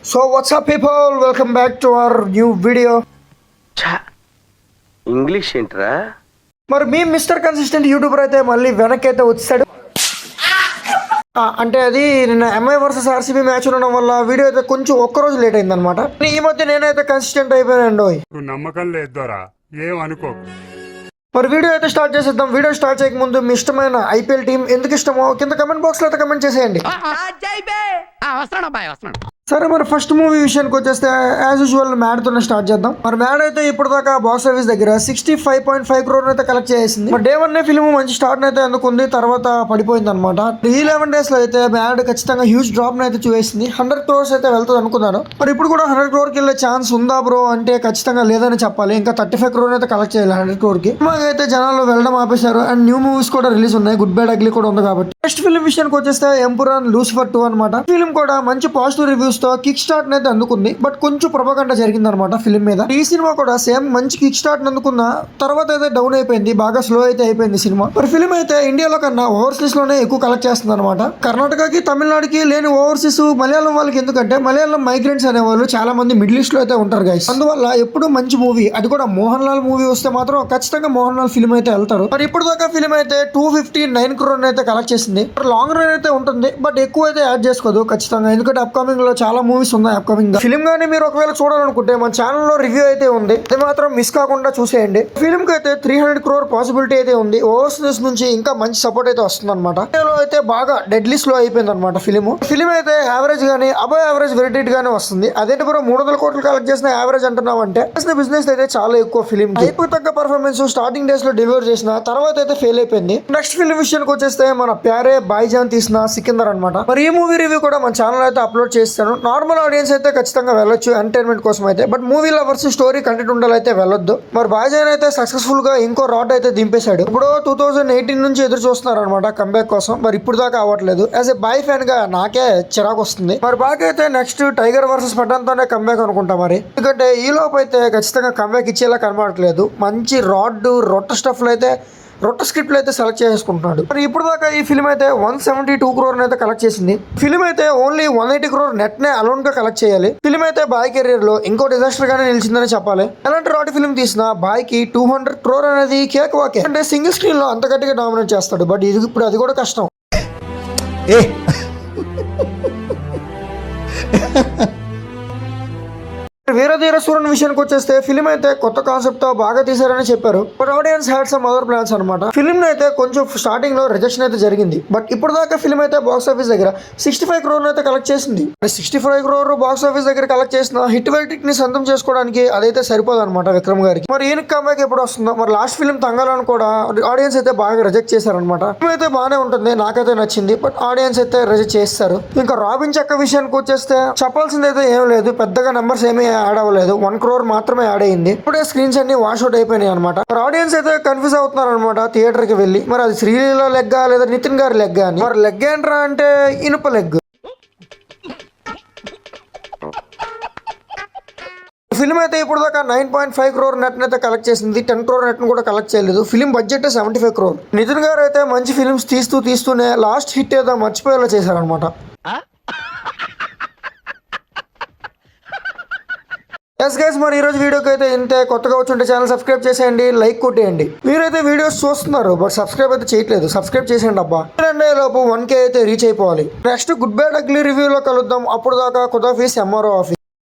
So what's up people, welcome back to our new video. English ఏంట్రా? మరి మీ mister consistent YouTuber అయితే మళ్ళీ వెనక్కి అయితే వచ్చాడు. అంటే అది నిన్న ఎంఐ వర్సెస్ ఆర్సీబీ మ్యాచ్ ఉండడం వల్ల వీడియో అయితే కొంచెం ఒక్కరోజు లేట్ అయిందనమాట. ఈ మధ్య నేనైతే కన్సిస్టెంట్ అయిపోయానండి. నమ్మకం లేదురా, ఏం అనుకో. మరి వీడియో అయితే స్టార్ట్ చేసేద్దాం. వీడియో స్టార్ట్ చేయక ముందు మీ ఇష్టమైన ఐపీఎల్ టీం ఎందుకు ఇష్టమో కింద కమెంట్ బాక్స్ లో అయితే కమెంట్ చేసేయండి. సరే, మరి ఫస్ట్ మూవీ విషయానికి వచ్చేస్తే యాజ్ యూజువల్ మ్యాడ్ తోనే స్టార్ట్ చేద్దాం. మరి మ్యాడ్ అయితే ఇప్పుడు దాకా బాక్స్ ఆఫీస్ దగ్గర 65.5 crore అయితే కలెక్ట్ చేసింది. మరి డే 1 ఫిల్మ్ మంచి స్టార్ట్ అయితే అందుకుంది, తర్వాత పడిపోయింది అనమాట. ఈ 11 days లో అయితే మ్యాడ్ ఖచ్చితంగా హ్యూజ్ డ్రాప్ అయితే చూసేసింది. 100 crores అయితే వెళ్తుంది అనుకున్నాను. మరి ఇప్పుడు కూడా 100 crore కి వెళ్ళే ఛాన్స్ ఉందా బ్రో అంటే ఖచ్చితంగా లేదని చెప్పాలి. ఇంకా 35 crore అయితే కలెక్ట్ చేయాలి 100 crore కి. అయితే జనాలు వెళ్ళడం ఆపేశారు అండ్ న్యూ మూవీస్ కూడా రిలీజ్ ఉన్నాయి. గుడ్ బ్యాడ్ అగ్లీ కూడా ఉంది కాబట్టి. నెక్స్ట్ ఫిల్మ్ విషయానికి వచ్చేస్తే ఎంపురాన్ లూసిఫర్ 2 అనమాట. ఫిల్మ్ కూడా మంచి పాజిటివ్ రివ్యూస్ తో కిక్ స్టార్ట్ అయితే అందుకుంది. బట్ కొంచెం ప్రొపగండా జరిగింది అనమాట ఫిల్మ్ మీద. ఈ సినిమా కూడా సేమ్ మంచి కిక్ స్టార్ట్ అందుకున్న తర్వాత అయితే డౌన్ అయిపోయింది, బాగా స్లో అయితే అయిపోయింది సినిమా. మరి ఫిల్మ్ అయితే ఇండియాలో కన్నా ఓవర్సీస్ లోనే ఎక్కువ కలెక్ట్ చేస్తుంది అనమాట. కర్ణాటకకి తమిళనాడుకి లేని ఓవర్సీస్ మలయాళం వాళ్ళకి, ఎందుకంటే మలయాళం మైగ్రెంట్స్ అనేవాళ్ళు చాలా మంది మిడిల్ ఈస్ట్ లో అయితే ఉంటారు గైస్. అందువల్ల ఎప్పుడు మంచి మూవీ, అది కూడా మోహన్ లాల్ మూవీ వస్తే మాత్రం ఖచ్చితంగా మోహన్ లాల్ ఫిల్మ్ అయితే వెళ్తారు. మరి ఇప్పుడు దాకా ఫిల్మ్ అయితే 259 crore అయితే కలెక్ట్ చేసింది. లాంగ్ రన్ అయితే ఉంటుంది, బట్ ఎక్కువ అయితే యాడ్ చేసుకోదు ఖచ్చితంగా, ఎందుకంటే అప్కమింగ్ లో చాలా మూవీస్ ఉన్నాయి. అప్కమింగ్ ఫిల్మ్ గానీ మీరు ఒకవేళ చూడాలనుకుంటే మన ఛానల్లో రివ్యూ అయితే ఉంది, అది మాత్రం మిస్ కాకుండా చూసేయండి. ఫిల్మ్ కి అయితే 300 crore పాసిబిలిటీ అయితే ఉంది. ఓవర్సీస్ నుంచి ఇంకా మంచి సపోర్ట్ అయితే వస్తుంది అనమాట. అయితే బాగా డెడ్లీ స్లో అయిపోయింది అనమాట ఫిల్మ్ అయితే యావరేజ్ గానీ అబౌవ్ యావరేజ్ వెరిటేట్ గానీ వస్తుంది. అదేంటి బ్రో 300 crore కలెక్ట్ చేసిన యావరేజ్ అంటున్నావు అంటే బిజినెస్ అయితే చాలా ఎక్కువ ఫిల్మ్ ఎక్కువ తగ్గ పర్ఫార్మెన్స్ స్టార్టింగ్ డేస్ లో డెలివర్ చేసిన తర్వాత అయితే ఫెయిల్ అయిపోయింది. నెక్స్ట్ ఫిల్మ్ విషయానికి వచ్చేస్తే మన ప్యారే బాయ్జాన్ తీసిన సికిందర్ అనమాట. మరి ఈ మూవీ రివ్యూ కూడా మన ఛానల్ అయితే అప్లోడ్ చేస్తాను. నార్మల్ ఆడియన్స్ అయితే ఖచ్చితంగా వెళ్ళొచ్చు ఎంటర్టైన్మెంట్ కోసం అయితే, but movie lovers story content ఉండాలైతే వెళ్ళొద్దు. మరి బాయ్జాన్ అయితే సక్సెస్ఫుల్ గా ఇంకో రాడ్ అయితే దింపేశాడు. ఇప్పుడు 2018 నుంచి ఎదురు చూస్తున్నారు అనమాట కంబ్యాక్ కోసం. మరి ఇప్పుడు దాకా అవ్వట్లేదు. యాజ్ ఎ బాయ్ ఫ్యాన్ గా నాకే చిరాకు వస్తుంది. మరి బాగా అయితే నెక్స్ట్ టైగర్ వర్సెస్ పఠాన్ తోనే కంబ్యాక్ అనుకుంటా. మరి ఎందుకంటే ఈ లోపు అయితే ఖచ్చితంగా కంబ్యాక్ ఇచ్చేలా కనబడట్లేదు. మంచి రాడ్ రొట్ట స్టఫ్ లో అయితే రొట్ట స్క్రిప్ట్ అయితే సెలెక్ట్ చేసుకుంటున్నాడు. మరి ఇప్పుడు దాకా ఈ ఫిల్మ్ అయితే 172 crore అయితే కలెక్ట్ చేసింది. ఫిల్మ్ అయితే ఓన్లీ 180 crore నెట్ నే అలోన్ గా కలెక్ట్ చేయాలి. ఫిల్మ్ అయితే బాయ్ కెరీర్ లో ఇంకో డిజాస్టర్ గానే నిలిచిందని చెప్పాలి. ఎలాంటి రాడ్ ఫిల్మ్ తీసినా బాయ్ కి 200 crore అనేది కేక్ వాకే. అంటే సింగిల్ స్క్రీన్ లో అంత గట్టిగా డామినేట్ చేస్తాడు. బట్ ఇది ఇప్పుడు అది కూడా కష్టం. వీరధీర సూరన్ విషయానికి వచ్చేస్తే ఫిల్మ్ అయితే కొత్త కాన్సెప్ట్ తో బాగా తీశారని చెప్పారు. But audience had some other plans అనమాట. ఫిల్మ్ అయితే కొంచెం స్టార్టింగ్ లో రిజెక్షన్ అయితే జరిగింది. బట్ ఇప్పుడు దాకా ఫిల్మ్ అయితే బాక్స్ ఆఫీస్ దగ్గర 65 crore అయితే కలెక్ట్ చేసింది. 65 crore బాక్స్ ఆఫీస్ దగ్గర కలెక్ట్ చేసిన హిట్ వెయిటిక్ ని సొంతం చేసుకోవడానికి అదైతే సరిపోదు అనమాట విక్రమ్ గారికి. మరి ఈయన కంబ్యాక్ ఎప్పుడు వస్తుందో. మరి లాస్ట్ ఫిల్మ్ తంగాలని కూడా ఆడియన్స్ అయితే బాగా రిజెక్ట్ చేశారనమాట. ఫిల్మ్ అయితే బాగానే ఉంటుంది, నాకైతే నచ్చింది, బట్ ఆడియన్స్ అయితే రిజెక్ట్ చేస్తారు. ఇంకా రాబిన్ చక్క విషయానికి వచ్చేస్తే చెప్పాల్సింది అయితే ఏం లేదు, పెద్దగా నెంబర్స్ ఏమీ యాడ్ అవ్వలేదు. 1 crore మాత్రమే యాడ్ అయింది. ఇప్పుడే స్క్రీన్స్ అన్ని వాష్ అవుట్ అయిపోయినాయి అనమాట. మరి ఆడియన్స్ అయితే కన్ఫ్యూజ్ అవుతున్నారు అనమాట థియేటర్ కి వెళ్ళి. మరి అది శ్రీలీల లెగ్గా లేదా నితిన్ గారి లెగ్గా అని. మరి లెగ్ ఏంట్రా అంటే ఇనుప లెగ్. ఫిల్మ్ అయితే ఇప్పుడు దాకా 9.5 crore నెట్ అయితే కలెక్ట్ చేసింది. 10 crore నెట్ కూడా కలెక్ట్ చేయలేదు. Film budget 75 crore. నితిన్ గారు అయితే మంచి ఫిల్మ్స్ తీస్తూనే లాస్ట్ హిట్ ఏదో మర్చిపోయేలా చేశారనమాట. ఎస్ గైస్, మరి ఈ రోజు వీడియోకి అయితే ఇంతే. కొత్తగా వచ్చుంటే ఛానల్ సబ్స్క్రైబ్ చేసేయండి, లైక్ కొట్టేయండి. మీరైతే వీడియోస్ చూస్తున్నారు బట్ సబ్స్క్రైబ్ అయితే చేయట్లేదు. సబ్స్క్రైబ్ చేసేయండి అబ్బా. 2 లోపు 1K అయితే రీచ్ అయిపోవాలి. నెక్స్ట్ గుడ్ బ్యాడ్ అగ్లీ రివ్యూలో కలుద్దాం. అప్పుడు దాకా ఖుదాఫీస్ ఎంఆర్ఓ ఆఫీస్.